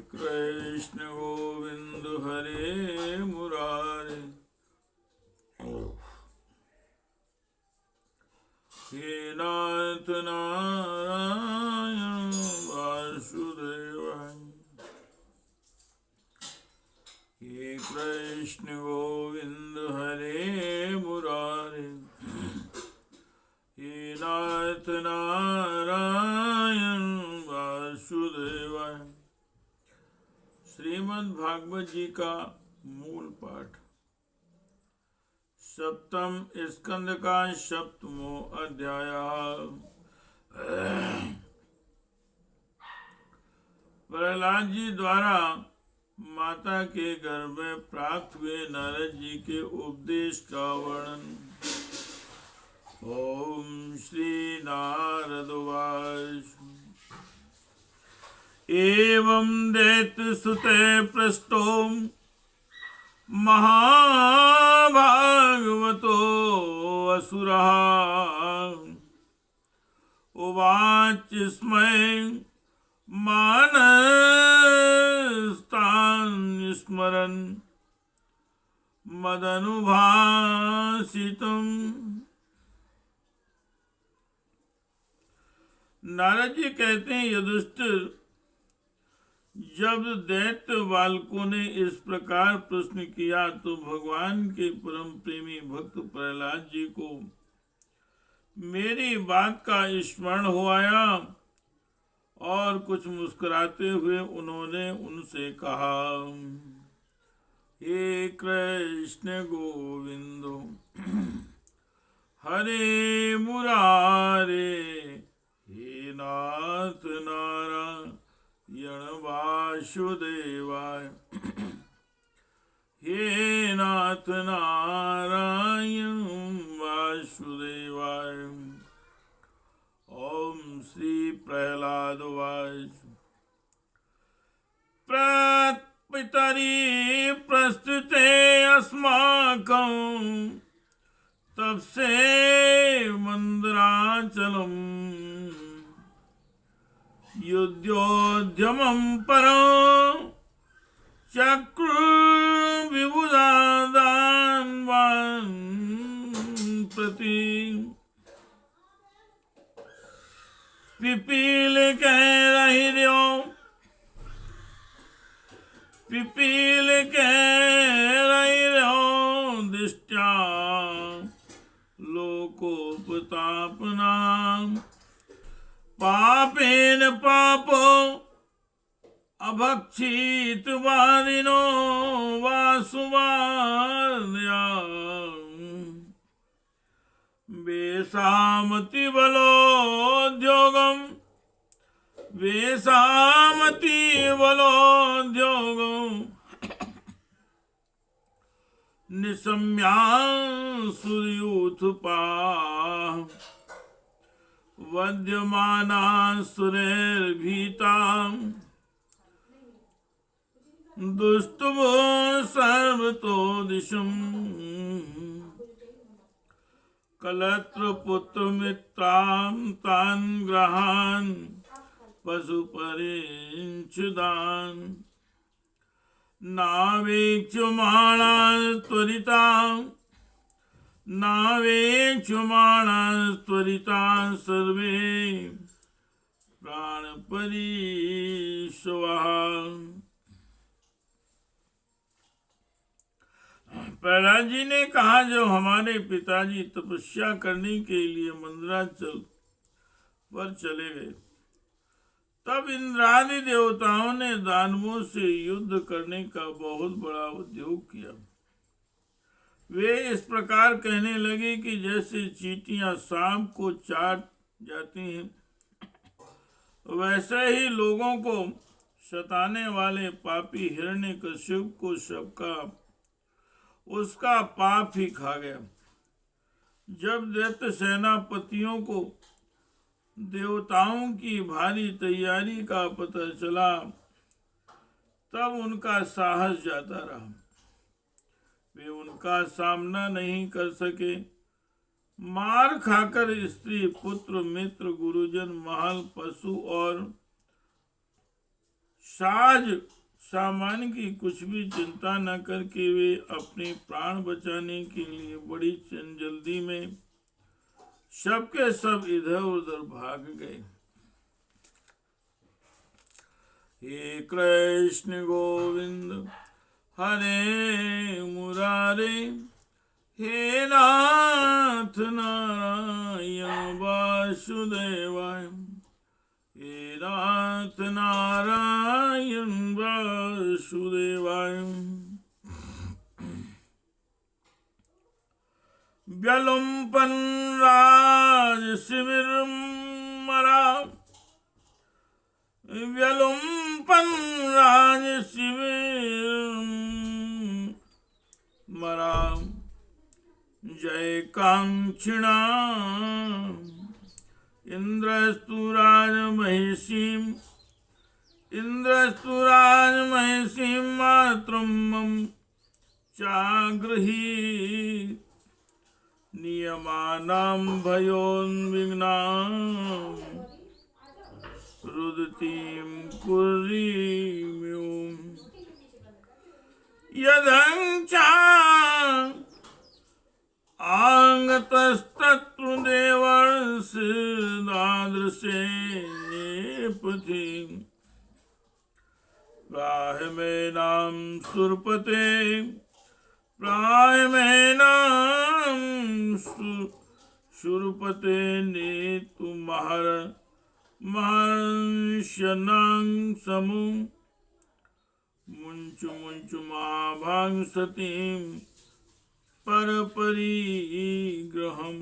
कृष्ण गोविंद हरे मुरारे। हे नाथ नारायण वासुदेवाय। हे कृष्ण गोविंद हरे मुरारे। हे नाथ नारायण वासुदेवाय। श्रीमद् भागवत जी का मूल पाठ। सप्तम स्कंद का सप्तमो अध्याय। प्रहलाद जी द्वारा माता के गर्भ में प्राप्त हुए नारद जी के उपदेश का वर्णन। ओम श्री नारद उवाच। एवं दैत्यसुते पृष्टो महाभागवतो असुरः उवाच स्मै मानस्तान् स्मरन् मदनुभासितम्। नारद जी कहते हैं, युधिष्ठिर, जब दैत्य बालकों ने इस प्रकार प्रश्न किया तो भगवान के परम प्रेमी भक्त प्रहलाद जी को मेरी बात का स्मरण हो आया और कुछ मुस्कुराते हुए उन्होंने उनसे कहा, हे कृष्ण गोविंद हरे मुरारे। हे नाथ नारायण वासुदेवाय। हे नाथ नारायण वासुदेवाय। ओम श्री प्रहलाद वाच। प्रपितरी प्रस्तुते अस्माकं तब से मंदराचलम युद्धोद्यमं परं चक्रु विबुधादान्वान् प्रति। पिपील कैरहिर्यो दृष्ट्या लोकोपतापनां पापेन पापो अभक्षित वादिनो वासुवार्या। वेशामति बलोद्योगं निशम्यां सूर्यूथपा वध्यमाना सुरैर्भीतां दुष्टवो सर्वतो दिशम्। कलत्रपुत्रमित्रां तान् ग्रहान् पशुपरिच्छुदान् नावेक्षमाणास्त्वरितान् सर्वे प्राणपरीशवः। प्रहलाद जी ने कहा, जब हमारे पिताजी तपस्या करने के लिए मंदराचल पर चले गए तब इंद्रादि देवताओं ने दानवों से युद्ध करने का बहुत बड़ा उद्योग किया। वे इस प्रकार कहने लगे कि जैसे चींटियां सांप को चाट जाती हैं, वैसे ही लोगों को सताने वाले पापी हिरण्यकश्यप को सबका उसका पाप ही खा गया। जब दैत्य सेनापतियों को देवताओं की भारी तैयारी का पता चला तब उनका साहस जाता रहा। वे उनका सामना नहीं कर सके। मार खाकर स्त्री, पुत्र, मित्र, गुरुजन, महल, पशु और साज सामान की कुछ भी चिंता न करके वे अपने प्राण बचाने के लिए बड़ी जल्दी में सबके सब इधर उधर भाग गए। हे कृष्ण गोविंद हरे मुरारे, हे नाथ नारायण वासुदेवाय, हे नाथ नारायण वासुदेवाय। व्यलुम्पन राज शिविर मरा, व्यलुम्पन राज शिविर मरा, जय कांक्षिणा इंद्रस्तु राजमहिषीं, इंद्रस्तु राजमहिषीं मातृम् चागृहीत्, नियमानां भयोन्विघ्नां रुदतीं कुर्रीम्यूं। यदंचा आंगतस्तत्र देवर्षिदादृशे पथि, प्राहमेनां सुरपते, प्राहमेनां सुरपते नेतु महर्षणां समु, मुंचु मुंचु महाभाग सतीं पर परिग्रहम।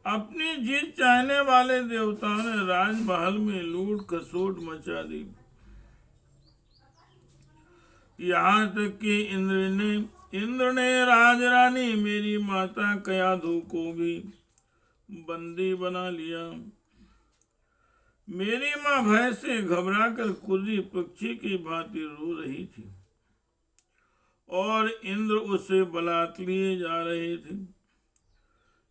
अपनी जीत चाहने वाले देवताओं ने राजमहल में लूट खसोट मचा दी। यहाँ तक कि इंद्र ने राजरानी मेरी माता कयाधु को भी बंदी बना लिया। मेरी माँ भय से घबराकर कुर्री पक्षी की भांति रो रही थी और इंद्र उसे बलात् लिए जा रहे थे।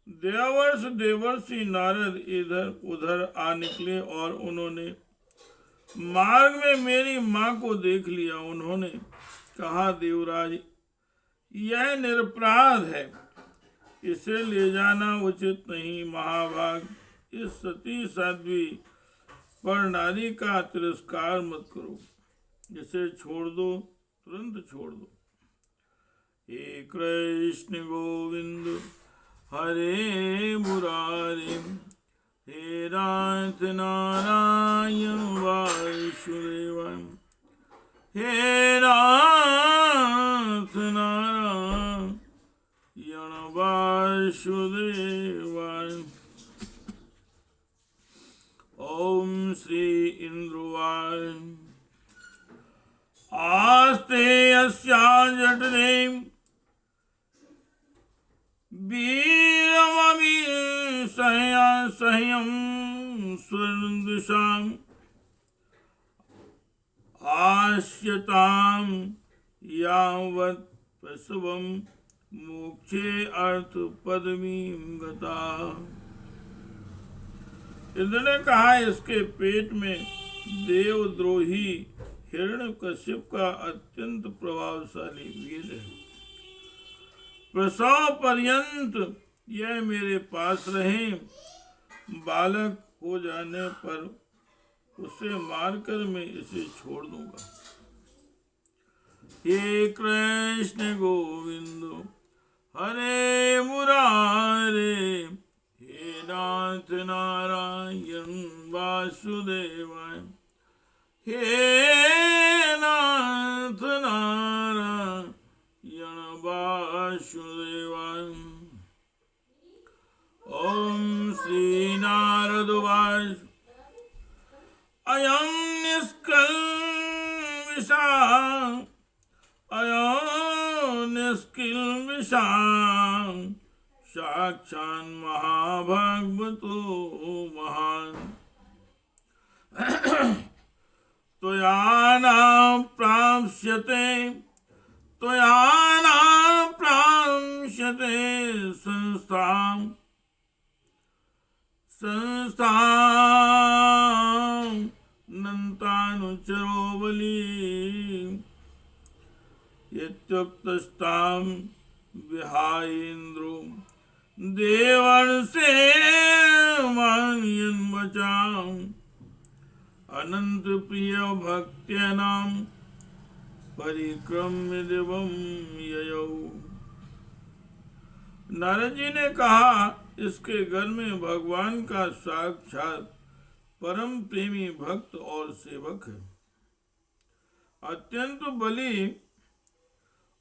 देवर्षि नारद इधर उधर आ निकले और उन्होंने मार्ग में मेरी माँ को देख लिया। उन्होंने कहा, देवराज, यह निरपराध है, इसे ले जाना उचित नहीं। महाभाग, इस सती साध्वी पर नारी का तिरस्कार मत करो, इसे छोड़ दो, तुरंत छोड़ दो। हे कृष्ण गोविंद हरे मुरारे, हे नाथ नारायण वासुदेवाय, हे नाथ नारायण वासुदेवाय। ओम श्री इंद्रवाय आस्ते अस्या जठरे वीरमभि सह्यं स्वरदिशाम् आस्यतां यावत् प्रसवं मोक्षे अर्थ पदवीं गता। इंद्र ने कहा, इसके पेट में देवद्रोही हिरण्यकश्यप का अत्यंत प्रभावशाली वीर है। प्रसव पर्यंत यह मेरे पास रहे, बालक हो जाने पर उसे मारकर मैं इसे छोड़ दूंगा। हे कृष्ण गोविंद हरे मुरारे, हे नाथ नारायण वासुदेवाय, हे नाथ नारायण वासुदेवाय। ओम श्री नारद उवाच, अयं निष्कल्मषा, अयं निष्कल्मषा साक्षान् महाभागवतो महान्। त्वया न प्राप्स्यते, त्वया न प्राप्स्यते संस्थां, संस्थां नन्त इत्युक्तस्तां विहायेन्द्रो देवर्षे मानयन् वचाम् अनंत प्रिय भक्त्यानां परिक्रम्य दिवं ययौ। नारद जी ने कहा, इसके घर में भगवान का साक्षात परम प्रेमी भक्त और सेवक है। अत्यंत बली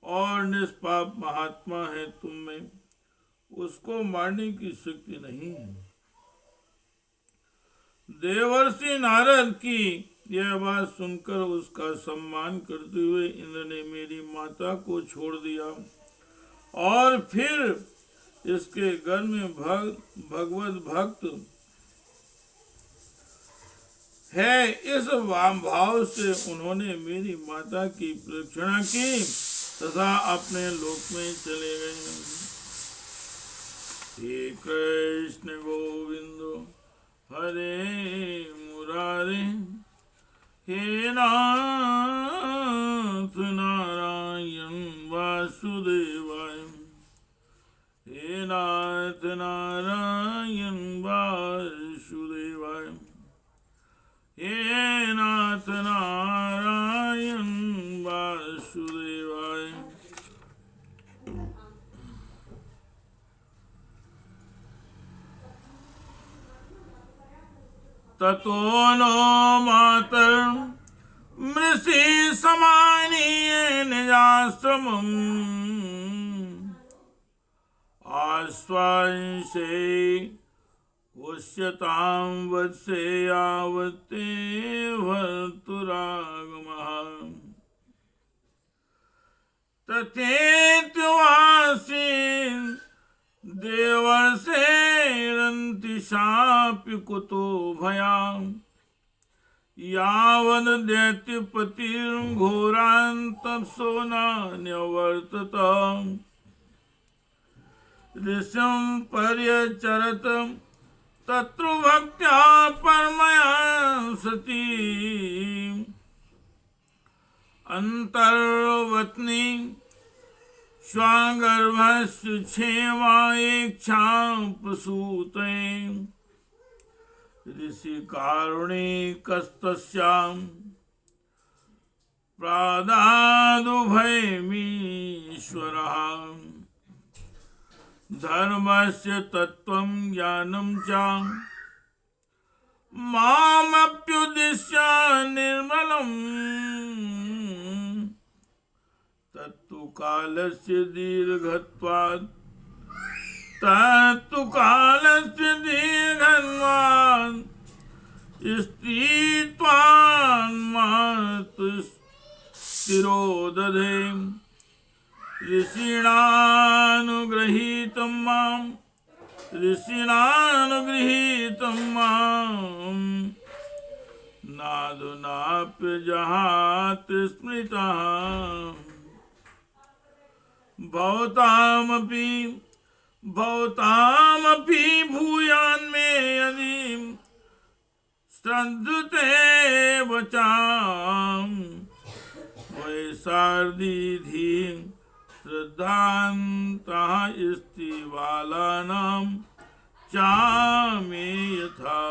और निष्पाप महात्मा है, तुम में उसको मारने की शक्ति नहीं है। देवर्षि नारद की यह बात सुनकर उसका सम्मान करते हुए इंद्र ने मेरी माता को छोड़ दिया और फिर इसके घर में भगवत भक्त है, इस भाव से उन्होंने मेरी माता की प्रदक्षिणा की तथा अपने लोक में चले गए। हे कृष्ण गोविंद हरे मुरारे, हे नाथ नारायण वासुदेवाय, हे नाथ नारायण वासुदेवाय, हे नाथ नारायण वासुदेवाय। ततो नो मातर मृषि समानीय निजाश्रमम् आश्वासे उष्यतां वत्से यावत्ते भर्तुरागमः। तथेत्युवासीन् देवर्षेरन्तिशापि कुतो भयाम् यावद् दैत्यपतिर्घोरान्तप्सो नान्यवर्तत। ऋषिं पर्यचरत तत्र भक्त्या परमया सती अंतर्वत्नी स्वागर्भस्य क्षेमायेक्षां प्रसूते ऋषि कारुणिकस्तस्यां प्रादादुभयमीश्वरः। धर्मस्य तत्त्वं ज्ञानं च मामप्युद्दिश्य निर्मलम् तत्तु कालस्य दीर्घत्वात् स्थिरोदधे ऋषीणानुगृहीतं मां नादुनाप्यजहाति स्मृतः। भवतामपि भूयान्मे यदि श्रद्धते वचां वैशार्दीधि श्रद्धान्तः स्त्रीबालानां चामे यथा।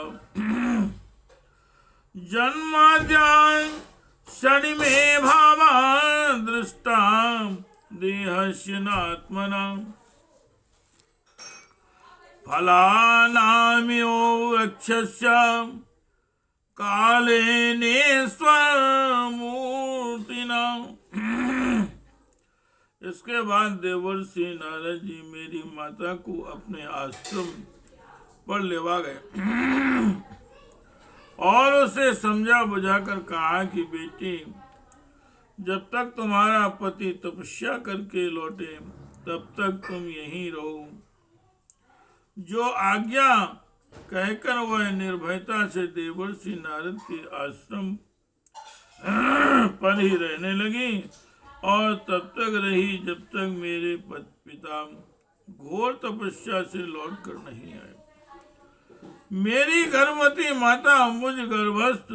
जन्माद्यान् षडिमे भावा दृष्टा देहस्य नात्मना फलानामियो वृक्षस्य कालेनेश्वरमूर्तिना। इसके बाद देवर्षि नारद जी मेरी माता को अपने आश्रम पर लेवा गए और उसे समझा बुझाकर कहा कि बेटी, जब तक तुम्हारा पति तपस्या करके लौटे तब तक तुम यहीं रहो। जो आज्ञा कहकर वह निर्भयता से देवर्षि नारद के आश्रम पर ही रहने लगी और तब तक रही जब तक मेरे पिता घोर तपस्या से लौट कर नहीं आए। मेरी गर्भवती माता मुझ गर्भस्थ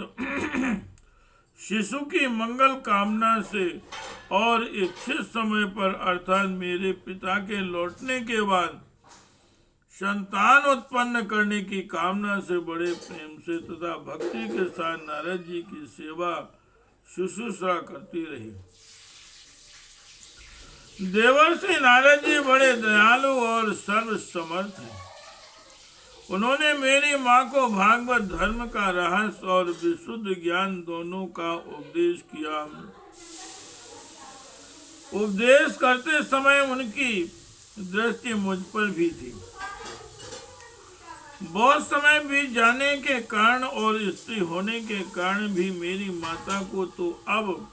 शिशु की मंगल कामना से और इच्छित समय पर अर्थात मेरे पिता के लौटने के बाद संतान उत्पन्न करने की कामना से बड़े प्रेम से तथा भक्ति के साथ नारद जी की सेवा शुश्रूषा करती रही। देवर्षि नारद जी बड़े दयालु और सर्वसमर्थ हैं। उन्होंने मेरी माँ को भागवत धर्म का रहस्य और विशुद्ध ज्ञान दोनों का उपदेश किया। उपदेश करते समय उनकी दृष्टि मुझ पर भी थी। बहुत समय बीत जाने के कारण और स्त्री होने के कारण भी मेरी माता को तो अब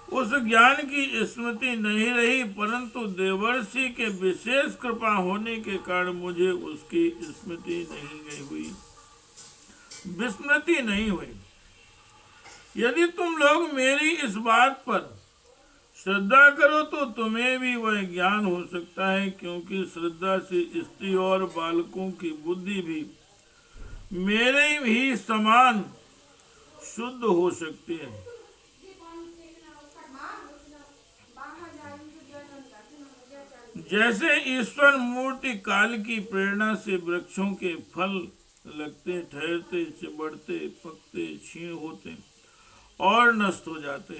उस ज्ञान की स्मृति नहीं रही, परंतु देवर्षि के विशेष कृपा होने के कारण मुझे उसकी विस्मृति नहीं हुई। यदि तुम लोग मेरी इस बात पर श्रद्धा करो तो तुम्हें भी वह ज्ञान हो सकता है, क्योंकि श्रद्धा से स्त्री और बालकों की बुद्धि भी मेरे ही समान शुद्ध हो सकती है। जैसे ईश्वर मूर्ति काल की प्रेरणा से वृक्षों के फल लगते, ठहरते, बढ़ते, पकते, क्षीण होते और नष्ट हो जाते,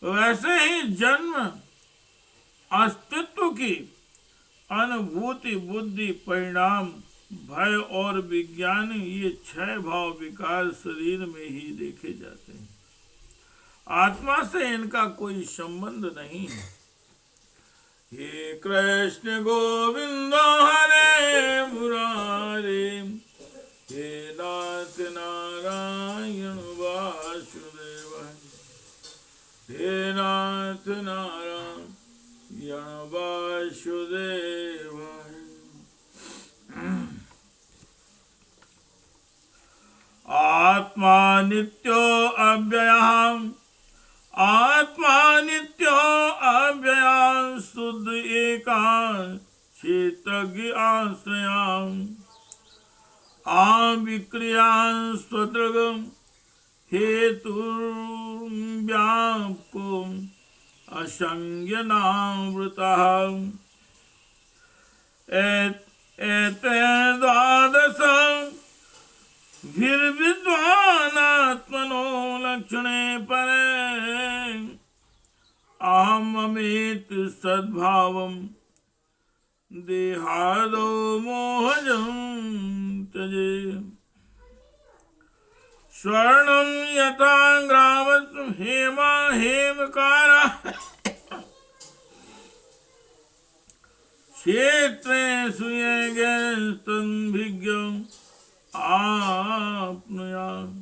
वैसे ही जन्म, अस्तित्व की अनुभूति, बुद्धि, परिणाम, भय और विज्ञान, ये 6 भाव विकार शरीर में ही देखे जाते हैं। आत्मा से इनका कोई संबंध नहीं है। हे कृष्ण गोविंद हरे मुरारे, हे नाथ नारायण वासुदेव, हे नाथ नारायण वासुदेव। आत्मा नित्यो अव्ययः, आत्मा नित्यो अव्ययः, शुद्ध एकां क्षेत्रज्ञ आश्रयां, आविक्रियां स्वदृगं हेतुर्व्यापकम् असंज्ञनामृतः। एते द्वादश विद्वानात्मनो लक्षणे परे, अहममेत सद्भावं देहादो मोहजं त्यजे। स्वर्णं यथा ग्रामस्य हेमा हेमकारा, क्षेत्रे सुयज्ञस्तन्भिज्ञम् आप्नुयात्।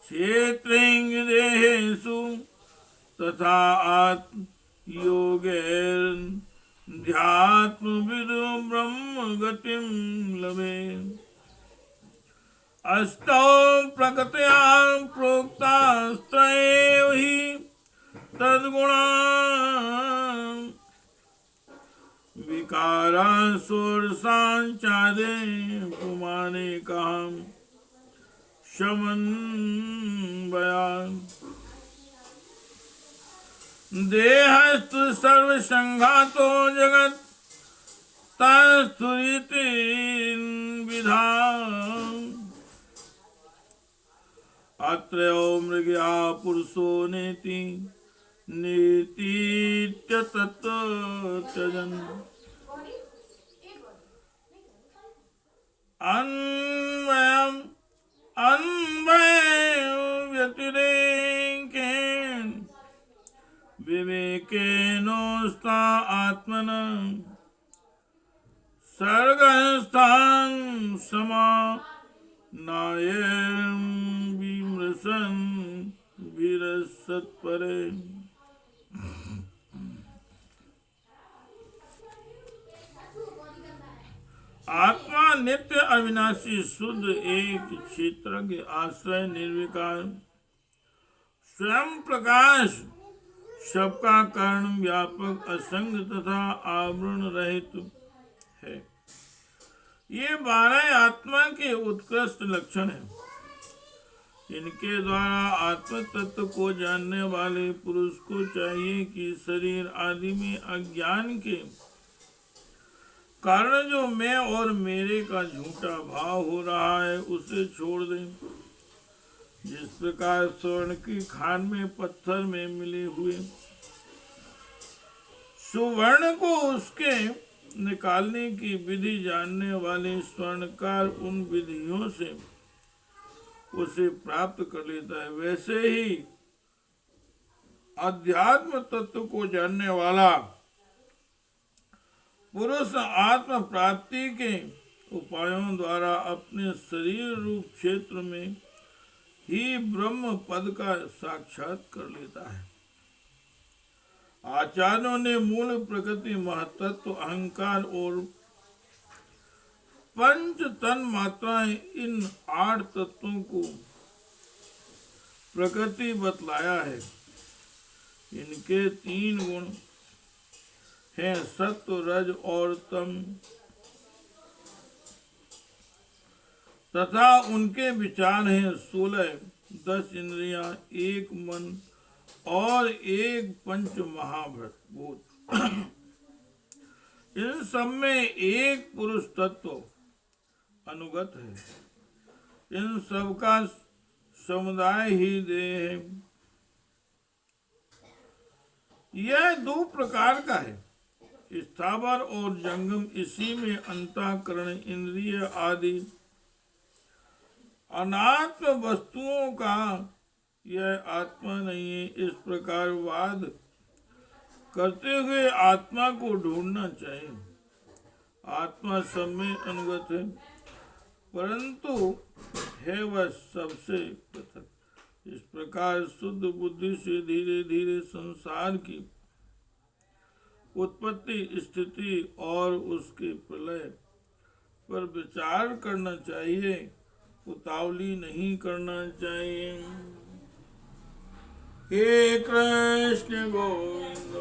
क्षेत्रेऽङ्गदेहेषु तथा योगैरध्यात्मविदो ब्रह्मगतिं लभेत्। अष्टौ प्रकृत्या प्रोक्तास्त्रयेव हि तद्गुणा विकारान् षोडशान् चादे पुमानेकां समन्वयात्। देहस्तु सर्वसंघातो जगत् तस्थुरिति विधा। अत्रयो मृग्या पुरुषो नेति नीतीत्य तत्व त्यजन्। अन्वयं व्यतिरेकेन विवेकेनोस्ता आत्मना सर्गस्थान समानायं विमृशन् विरसत्परे। आत्मा नित्य अविनाशी शुद्ध एक क्षेत्रज्ञ आश्रय निर्विकार स्वयं प्रकाश सबका कारण व्यापक असंग तथा आवरण रहित है। ये 12 आत्मा के उत्कृष्ट लक्षण हैं। इनके द्वारा आत्म तत्व को जानने वाले पुरुष को चाहिए कि शरीर आदि में अज्ञान के कारण जो मैं और मेरे का झूठा भाव हो रहा है उसे छोड़ दें। जिस प्रकार स्वर्ण की खान में पत्थर में मिले हुए सुवर्ण को उसके निकालने की विधि जानने वाले स्वर्णकार उन विधियों से उसे प्राप्त कर लेता है, वैसे ही अध्यात्म तत्व को जानने वाला पुरुष आत्म प्राप्ति के उपायों द्वारा अपने शरीर रूप क्षेत्र में ही ब्रह्म पद का साक्षात कर लेता है। आचार्यों ने मूल प्रकृति महतत्व अहंकार और पंच तन मात्राएं इन 8 तत्वों को प्रकृति बतलाया है। इनके 3 गुण हैं, सत्व रज और तम, तथा उनके विचार हैं 16, 10 इंद्रियां, 1 मन और 1 पंच महाभूत। इन सब में एक पुरुष तत्व अनुगत है। इन सब का समुदाय ही देह है। यह 2 प्रकार का है, स्थावर और जंगम। इसी में अंतःकरण इंद्रिय आदि अनात्म वस्तुओं का यह आत्मा नहीं है। इस प्रकार वाद करते हुए आत्मा को ढूंढना चाहिए। आत्मा सब में अनुगत है, परंतु है वह सबसे पृथक। इस प्रकार शुद्ध बुद्धि से धीरे धीरे संसार की उत्पत्ति, स्थिति और उसके प्रलय पर विचार करना चाहिए, उतावली नहीं करना चाहिए। हे कृष्ण गोविंद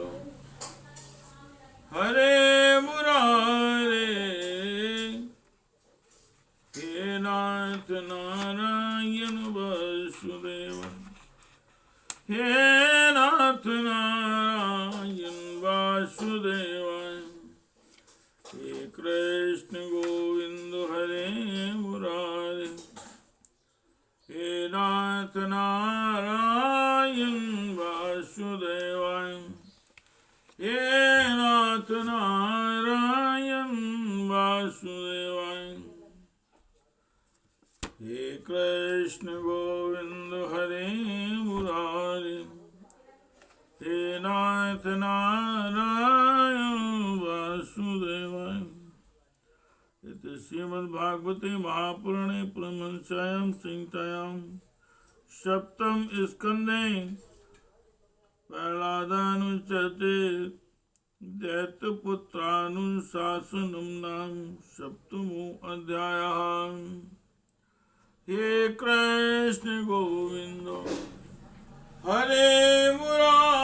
हरे मुरारे, हे नाथ नारायण वासुदेव, हे नाथ नारायण वासुदेव, हे कृष्ण गोविंद हरे मुरारे, हे नाथ नारायण वासुदेव, हे नाथ नारायण वासुदेव, हे कृष्ण गोविंद हरे मुरारे, हे नाथ नारायण वासुदेवाय। इति श्रीमद्भागवते महापुराणे परमहंस्यां संहितायां सप्तम स्कंदे प्रह्लादानुचरिते दैत्यपुत्रानुशासनं नाम सप्तमो अध्यायः। हे कृष्ण गोविंद हरे मुरारे।